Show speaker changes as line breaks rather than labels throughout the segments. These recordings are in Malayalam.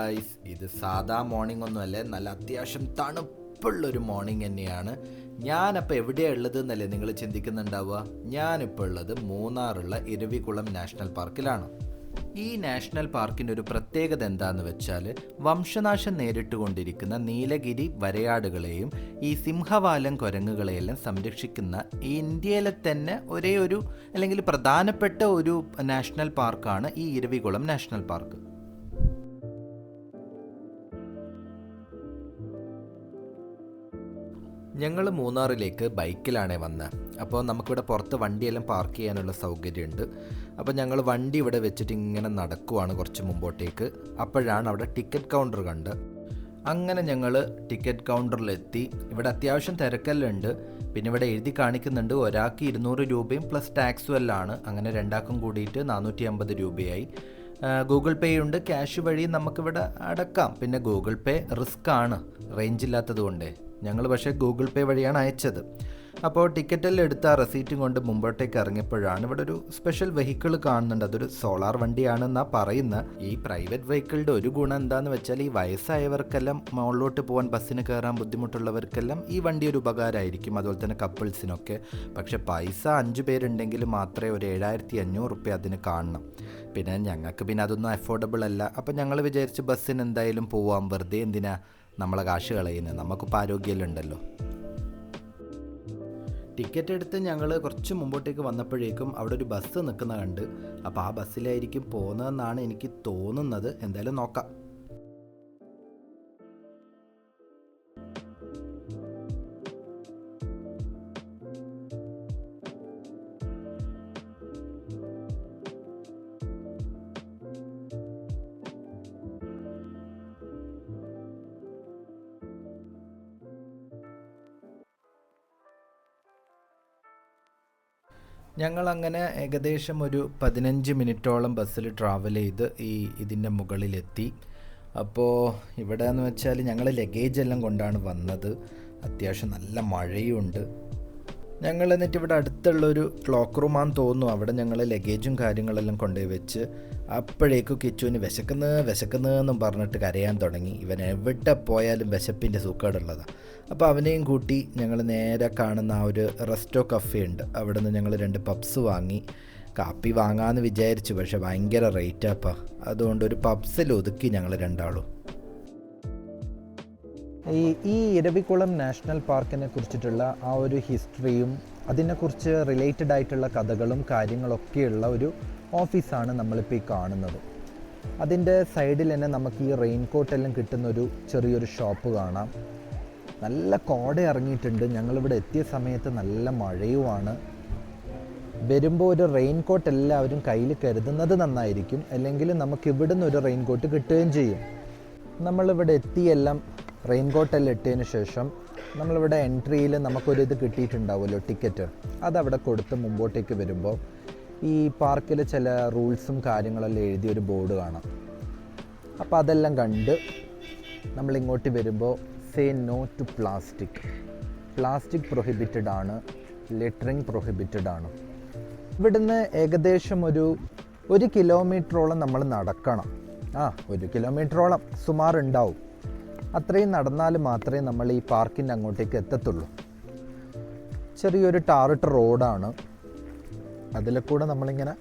ഗായ്സ്, ഇത് സാധാ മോർണിംഗ് ഒന്നുമല്ലേ, നല്ല അത്യാവശ്യം തണുപ്പുള്ളൊരു മോർണിംഗ് തന്നെയാണ്. ഞാനപ്പോൾ എവിടെയാണ് ഉള്ളത് എന്നല്ലേ നിങ്ങൾ ചിന്തിക്കുന്നുണ്ടാവുക. ഞാനിപ്പോൾ ഉള്ളത് മൂന്നാറുള്ള ഇരവികുളം നാഷണൽ പാർക്കിലാണ്. ഈ നാഷണൽ പാർക്കിൻ്റെ ഒരു പ്രത്യേകത എന്താണെന്ന് വെച്ചാൽ, വംശനാശം നേരിട്ടുകൊണ്ടിരിക്കുന്ന നീലഗിരി വരയാടുകളെയും ഈ സിംഹവാലൻ കുരങ്ങുകളെയെല്ലാം സംരക്ഷിക്കുന്ന ഇന്ത്യയിലെ തന്നെ ഒരേ ഒരു അല്ലെങ്കിൽ പ്രധാനപ്പെട്ട ഒരു നാഷണൽ പാർക്കാണ് ഈ ഇരവികുളം നാഷണൽ പാർക്ക്. ഞങ്ങൾ മൂന്നാറിലേക്ക് ബൈക്കിലാണേ വന്നത്. അപ്പോൾ നമുക്കിവിടെ പുറത്ത് വണ്ടിയെല്ലാം പാർക്ക് ചെയ്യാനുള്ള സൗകര്യമുണ്ട്. അപ്പോൾ ഞങ്ങൾ വണ്ടി ഇവിടെ വെച്ചിട്ട് ഇങ്ങനെ നടക്കുവാണ് കുറച്ച് മുമ്പോട്ടേക്ക്. അപ്പോഴാണ് അവിടെ ടിക്കറ്റ് കൗണ്ടർ കണ്ട്. അങ്ങനെ ഞങ്ങൾ ടിക്കറ്റ് കൗണ്ടറിലെത്തി. ഇവിടെ അത്യാവശ്യം തിരക്കെല്ലാം ഉണ്ട്. പിന്നെ ഇവിടെ എഴുതി കാണിക്കുന്നുണ്ട് ഒരാൾക്ക് 200 രൂപയും പ്ലസ് ടാക്സും എല്ലാം ആണ്. അങ്ങനെ രണ്ടാൾക്കും കൂടിയിട്ട് 450 രൂപയായി. ഗൂഗിൾ പേ ഉണ്ട്, ക്യാഷ് വഴി നമുക്കിവിടെ അടക്കാം. പിന്നെ ഗൂഗിൾ പേ റിസ്ക് ആണ്, റേഞ്ച് ഇല്ലാത്തത് കൊണ്ട്. ഞങ്ങൾ പക്ഷേ ഗൂഗിൾ പേ വഴിയാണ് അയച്ചത്. അപ്പോൾ ടിക്കറ്റെല്ലാം എടുത്ത് ആ റെസീറ്റും കൊണ്ട് മുമ്പോട്ടേക്ക് ഇറങ്ങിയപ്പോഴാണ് ഇവിടെ ഒരു സ്പെഷ്യൽ വെഹിക്കിൾ കാണുന്നുണ്ട്. അതൊരു സോളാർ വണ്ടിയാണെന്നാണ് പറയുന്നത്. ഈ പ്രൈവറ്റ് വെഹിക്കിളിൻ്റെ ഒരു ഗുണം എന്താണെന്ന് വെച്ചാൽ, ഈ വയസ്സായവർക്കെല്ലാം മുകളിലോട്ട് പോകാൻ ബസ്സിന് കയറാൻ ബുദ്ധിമുട്ടുള്ളവർക്കെല്ലാം ഈ വണ്ടി ഒരു ഉപകാരമായിരിക്കും. അതുപോലെ തന്നെ കപ്പിൾസിനൊക്കെ. പക്ഷേ പൈസ 5 പേരുണ്ടെങ്കിൽ മാത്രമേ ഒരു 7500 റുപ്യ അതിന് കാണണം. പിന്നെ ഞങ്ങൾക്ക് പിന്നെ അതൊന്നും അഫോർഡബിൾ അല്ല. അപ്പോൾ ഞങ്ങൾ വിചാരിച്ച് ബസ്സിന് എന്തായാലും പോവാം, വെറുതെ എന്തിനാ നമ്മളെ കാശ് കളയുന്നത്, നമുക്കിപ്പോൾ ആരോഗ്യമെല്ലാം ഉണ്ടല്ലോ. ടിക്കറ്റ് എടുത്ത് ഞങ്ങൾ കുറച്ച് മുമ്പോട്ടേക്ക് വന്നപ്പോഴേക്കും അവിടെ ഒരു ബസ് നിൽക്കുന്ന കണ്ട്. അപ്പോൾ ആ ബസ്സിലായിരിക്കും പോകുന്നതെന്നാണ് എനിക്ക് തോന്നുന്നത്. എന്തായാലും നോക്കാം. ഞങ്ങളങ്ങനെ ഏകദേശം ഒരു 15 മിനിറ്റോളം ബസ്സിൽ ട്രാവൽ ചെയ്ത് ഇതിൻ്റെ മുകളിലെത്തി. അപ്പോൾ ഇവിടെ എന്ന് വെച്ചാൽ ഞങ്ങൾ ലഗേജ് എല്ലാം കൊണ്ടാണ് വന്നത്. അത്യാവശ്യം നല്ല മഴയുണ്ട്. ഞങ്ങൾ എന്നിട്ട് ഇവിടെ അടുത്തുള്ളൊരു ക്ലോക്ക് റൂമാണെന്ന് തോന്നുന്നു. അവിടെ ഞങ്ങൾ ലഗേജും കാര്യങ്ങളെല്ലാം കൊണ്ടുപോയി വെച്ച്. അപ്പോഴേക്കും കിച്ചുവിന് വിശക്കുന്നതെന്നും പറഞ്ഞിട്ട് കരയാൻ തുടങ്ങി. ഇവൻ എവിടെ പോയാലും വിശപ്പിൻ്റെ സൂക്കേടുള്ളതാണ്. അപ്പോൾ അവനെയും കൂട്ടി ഞങ്ങൾ നേരെ കാണുന്ന ആ ഒരു റെസ്റ്റോ കഫേ ഉണ്ട്. അവിടെ നിന്ന് ഞങ്ങൾ 2 പബ്സ് വാങ്ങി. കാപ്പി വാങ്ങാമെന്ന് വിചാരിച്ചു, പക്ഷേ ഭയങ്കര റേറ്റാപ്പാ. അതുകൊണ്ട് ഒരു പബ്സിൽ ഒതുക്കി ഞങ്ങൾ രണ്ടാളും. ഈ ഇരവികുളം നാഷണൽ പാർക്കിനെ കുറിച്ചിട്ടുള്ള ആ ഒരു ഹിസ്റ്ററിയും അതിനെക്കുറിച്ച് റിലേറ്റഡ് ആയിട്ടുള്ള കഥകളും കാര്യങ്ങളൊക്കെയുള്ള ഒരു ഓഫീസാണ് നമ്മളിപ്പോൾ ഈ കാണുന്നത്. അതിൻ്റെ സൈഡിൽ തന്നെ നമുക്ക് ഈ റെയിൻകോട്ടെല്ലാം കിട്ടുന്നൊരു ചെറിയൊരു ഷോപ്പ് കാണാം. നല്ല കോട ഇറങ്ങിയിട്ടുണ്ട്. ഞങ്ങളിവിടെ എത്തിയ സമയത്ത് നല്ല മഴയുമാണ്. വരുമ്പോൾ ഒരു റെയിൻകോട്ട് എല്ലാവരും കയ്യിൽ കരുതുന്നത് നന്നായിരിക്കും. അല്ലെങ്കിൽ നമുക്ക് ഇവിടുന്ന് ഒരു റെയിൻകോട്ട് കിട്ടുകയും ചെയ്യും. നമ്മളിവിടെ എത്തിയെല്ലാം റെയിൻകോട്ടെല്ലാം ഇട്ടതിന് ശേഷം നമ്മളിവിടെ എൻട്രിയിൽ നമുക്കൊരിത് കിട്ടിയിട്ടുണ്ടാവുമല്ലോ, ടിക്കറ്റ്. അതവിടെ കൊടുത്ത് മുമ്പോട്ടേക്ക് വരുമ്പോൾ ഈ പാർക്കിൽ ചില റൂൾസും കാര്യങ്ങളെല്ലാം എഴുതിയൊരു ബോർഡ് കാണാം. അപ്പോൾ അതെല്ലാം കണ്ട് നമ്മളിങ്ങോട്ട് വരുമ്പോൾ say no to plastic prohibited ആണ്, ലിറ്ററിങ് പ്രൊഹിബിറ്റഡ് ആണ്. ഇവിടുന്ന് ഏകദേശം ഒരു 1 കിലോമീറ്ററോളം നമ്മൾ നടക്കണം. 1 കിലോമീറ്ററോളം സുമാറുണ്ടാവും. അത്രയും നടന്നാൽ മാത്രമേ നമ്മൾ ഈ പാർക്കിൻ്റെ അങ്ങോട്ടേക്ക് എത്തത്തുള്ളൂ. ചെറിയൊരു ടാറിട്ട റോഡാണ്. അതിലെ കൂടെ നമ്മളിങ്ങനെ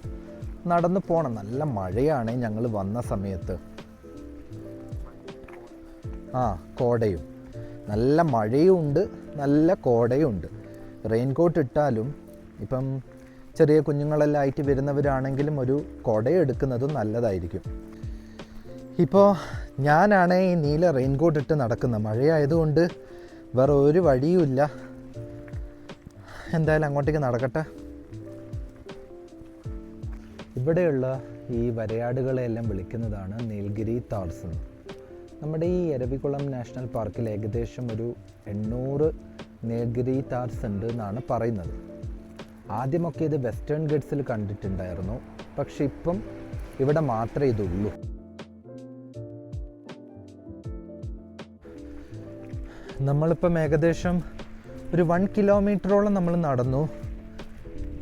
നടന്നു പോകണം. നല്ല മഴയാണ് ഞങ്ങൾ വന്ന സമയത്ത്. കോടയും, നല്ല മഴയും ഉണ്ട്, നല്ല കോടയും ഉണ്ട്. റെയിൻകോട്ട് ഇട്ടാലും ഇപ്പം ചെറിയ കുഞ്ഞുങ്ങളെല്ലാം ആയിട്ട് വരുന്നവരാണെങ്കിലും ഒരു കുട എടുക്കുന്നതും നല്ലതായിരിക്കും. ഇപ്പോൾ ഞാനാണേ ഈ നീല റെയിൻകോട്ട് ഇട്ട് നടക്കുന്നത്. മഴയായതുകൊണ്ട് വേറെ ഒരു വഴിയുമില്ല. എന്തായാലും അങ്ങോട്ടേക്ക് നടക്കട്ടെ. ഇവിടെയുള്ള ഈ വരയാടുകളെല്ലാം വിളിക്കുന്നതാണ് നീൽഗിരി താർസ്. നമ്മുടെ ഈ ഇരവികുളം നാഷണൽ പാർക്കിൽ ഏകദേശം ഒരു 800 നീൽഗിരി താർസ് ഉണ്ട് എന്നാണ് പറയുന്നത്. ആദ്യമൊക്കെ ഇത് വെസ്റ്റേൺ ഗട്ട്സിൽ കണ്ടിട്ടുണ്ടായിരുന്നു. പക്ഷെ ഇപ്പം ഇവിടെ മാത്രമേ ഇതുള്ളൂ. നമ്മളിപ്പം ഏകദേശം ഒരു 1 കിലോമീറ്ററോളം നമ്മൾ നടന്നു.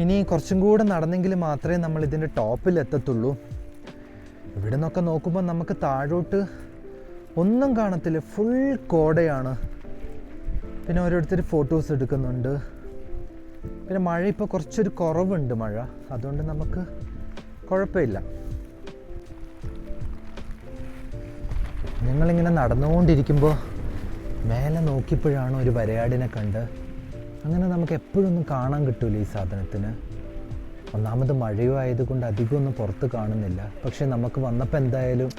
ഇനി കുറച്ചും കൂടെ നടന്നെങ്കിൽ മാത്രമേ നമ്മൾ ഇതിൻ്റെ ടോപ്പിൽ എത്തത്തുള്ളൂ. ഇവിടെ നിന്നൊക്കെ നോക്കുമ്പോൾ നമുക്ക് താഴോട്ട് ഒന്നും കാണത്തില്ല, ഫുൾ കോടയാണ്. പിന്നെ ഓരോരുത്തർ ഫോട്ടോസ് എടുക്കുന്നുണ്ട്. പിന്നെ മഴ ഇപ്പോൾ കുറച്ചൊരു കുറവുണ്ട് മഴ, അതുകൊണ്ട് നമുക്ക് കുഴപ്പമില്ല. ഞങ്ങളിങ്ങനെ നടന്നുകൊണ്ടിരിക്കുമ്പോൾ മേലെ നോക്കിയപ്പോഴാണ് ഒരു വരയാടിനെ കണ്ട്. അങ്ങനെ നമുക്ക് എപ്പോഴൊന്നും കാണാൻ കിട്ടില്ല ഈ സാധനത്തിന്. ഒന്നാമത് മഴയും ആയതുകൊണ്ട് അധികമൊന്നും പുറത്ത് കാണുന്നില്ല. പക്ഷെ നമുക്ക് വന്നപ്പോൾ എന്തായാലും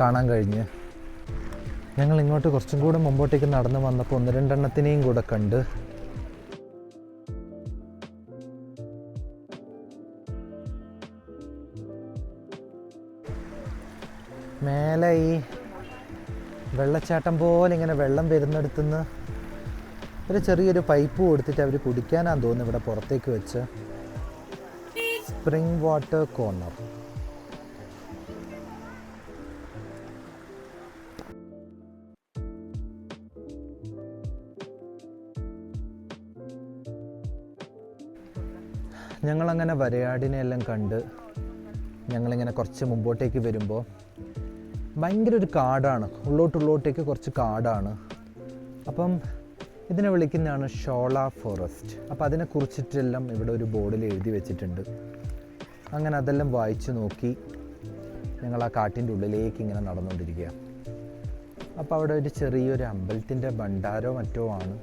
കാണാൻ കഴിഞ്ഞ്. ഞങ്ങൾ ഇങ്ങോട്ട് കുറച്ചും കൂടെ മുമ്പോട്ടേക്ക് നടന്ന് വന്നപ്പോൾ 1-2 എണ്ണത്തിനെയും കൂടെ കണ്ട്. മേലെ ഈ വെള്ളച്ചാട്ടം പോലെ ഇങ്ങനെ വെള്ളം വരുന്നിടത്തുനിന്ന് ഒരു ചെറിയൊരു പൈപ്പ് കൊടുത്തിട്ട് അവർ കുടിക്കാനാന്ന് തോന്നുന്നു ഇവിടെ പുറത്തേക്ക് വെച്ച്. Spring water corner. ഞങ്ങളങ്ങനെ വരയാടിനെ എല്ലാം കണ്ട് ഞങ്ങളിങ്ങനെ കുറച്ച് മുമ്പോട്ടേക്ക് വരുമ്പോൾ ഭയങ്കര ഒരു കാടാണ്, ഉള്ളോട്ടുള്ളോട്ടേക്ക് കുറച്ച് കാടാണ്. അപ്പം ഇതിനെ വിളിക്കുന്നതാണ് ഷോള ഫോറസ്റ്റ്. അപ്പോൾ അതിനെക്കുറിച്ചിട്ടെല്ലാം ഇവിടെ ഒരു ബോർഡിൽ എഴുതി വെച്ചിട്ടുണ്ട്. അങ്ങനെ അതെല്ലാം വായിച്ചു നോക്കി ഞങ്ങൾ ആ കാട്ടിൻ്റെ ഉള്ളിലേക്ക് ഇങ്ങനെ നടന്നുകൊണ്ടിരിക്കുക. അപ്പോൾ അവിടെ ഒരു ചെറിയൊരു അമ്പലത്തിൻ്റെ ഭണ്ഡാരോ മറ്റോ ആണ്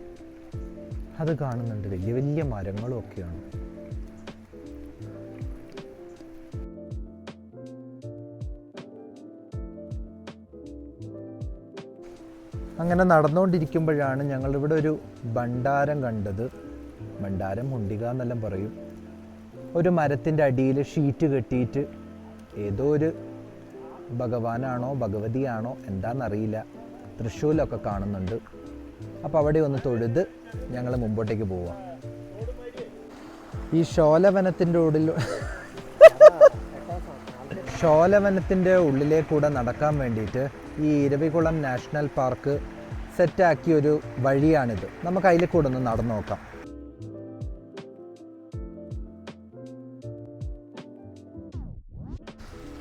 അത് കാണുന്നുണ്ട്. വലിയ വലിയ മരങ്ങളും ഒക്കെയാണ്. അങ്ങനെ നടന്നുകൊണ്ടിരിക്കുമ്പോഴാണ് ഞങ്ങളിവിടെ ഒരു ഭണ്ഡാരം കണ്ടത്. ഭണ്ഡാരം മുണ്ടിക എന്നെല്ലാം പറയും. ഒരു മരത്തിൻ്റെ അടിയിൽ ഷീറ്റ് കെട്ടിയിട്ട് ഏതോ ഒരു ഭഗവാനാണോ ഭഗവതിയാണോ എന്താണെന്നറിയില്ല, തൃശ്ശൂലൊക്കെ കാണുന്നുണ്ട്. അപ്പോൾ അവിടെ ഒന്ന് തൊഴുത് ഞങ്ങൾ മുമ്പോട്ടേക്ക് പോവാം. ഈ ഷോലവനത്തിൻ്റെ ഉള്ളിലേക്കൂടെ നടക്കാൻ വേണ്ടിയിട്ട് ഈ ഇരവികുളം നാഷണൽ പാർക്ക് സെറ്റാക്കിയൊരു വഴിയാണിത്. നമുക്ക് അതിൽ കൂടെ ഒന്ന് നടന്നു നോക്കാം.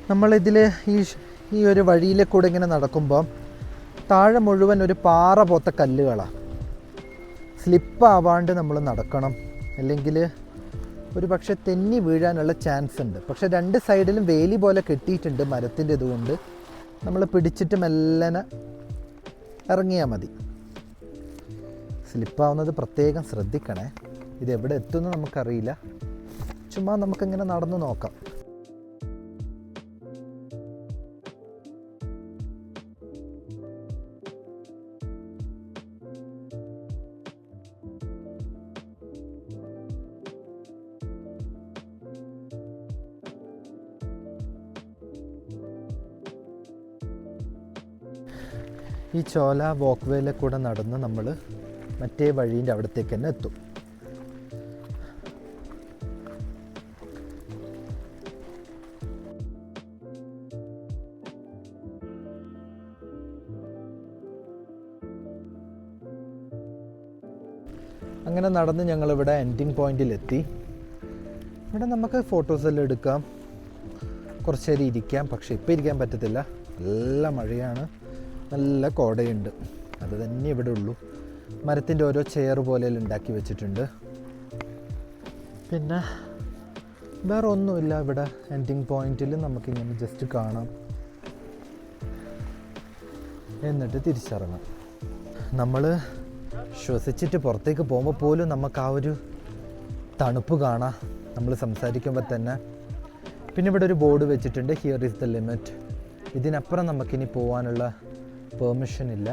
നമ്മളിതിൽ ഈ ഒരു വഴിയിലെ കൂടെ ഇങ്ങനെ നടക്കുമ്പോൾ താഴെ മുഴുവൻ ഒരു പാറ പോത്ത കല്ലുകളാണ്. സ്ലിപ്പാവാണ്ട് നമ്മൾ നടക്കണം, അല്ലെങ്കിൽ ഒരു പക്ഷേ തെന്നി വീഴാനുള്ള ചാൻസ് ഉണ്ട്. പക്ഷേ 2 സൈഡിലും വേലി പോലെ കെട്ടിയിട്ടുണ്ട് മരത്തിൻ്റെ ഇതുകൊണ്ട്. നമ്മൾ പിടിച്ചിട്ട് മെല്ലനെ ഇറങ്ങിയാൽ മതി. സ്ലിപ്പാവുന്നത് പ്രത്യേകം ശ്രദ്ധിക്കണേ. ഇതെവിടെ എത്തുമെന്ന് നമുക്കറിയില്ല, ചുമ്മാ നമുക്കിങ്ങനെ നടന്നു നോക്കാം. ഈ ചോല വാക്ക് വേയിലെ കൂടെ നടന്ന് നമ്മൾ മറ്റേ വഴീൻ്റെ അവിടത്തേക്ക് തന്നെ എത്തും. അങ്ങനെ നടന്ന് ഞങ്ങളിവിടെ എൻഡിങ് പോയിന്റിലെത്തി. ഇവിടെ നമുക്ക് ഫോട്ടോസെല്ലാം എടുക്കാം, കുറച്ച് നേരം ഇരിക്കാം. പക്ഷെ ഇപ്പോൾ ഇരിക്കാൻ പറ്റത്തില്ല, നല്ല മഴയാണ്, നല്ല കോടയുണ്ട്. അത് തന്നെ ഇവിടെ ഉള്ളൂ. മരത്തിൻ്റെ ഓരോ ചെയർ പോലെയെല്ലാം ഉണ്ടാക്കി വെച്ചിട്ടുണ്ട്. പിന്നെ വേറെ ഒന്നുമില്ല ഇവിടെ എൻഡിങ് പോയിന്റിൽ. നമുക്കിങ്ങനെ ജസ്റ്റ് കാണാം, എന്നിട്ട് തിരിച്ചിറങ്ങാം. നമ്മൾ ശ്വസിച്ചിട്ട് പുറത്തേക്ക് പോകുമ്പോൾ പോലും നമുക്ക് ആ ഒരു തണുപ്പ് കാണാം നമ്മൾ സംസാരിക്കുമ്പോൾ തന്നെ. പിന്നെ ഇവിടെ ഒരു ബോർഡ് വെച്ചിട്ടുണ്ട്, ഹിയർ ഈസ് ദ ലിമിറ്റ്. ഇതിനപ്പുറം നമുക്കിനി പോകാനുള്ള പെർമിഷൻ ഇല്ല.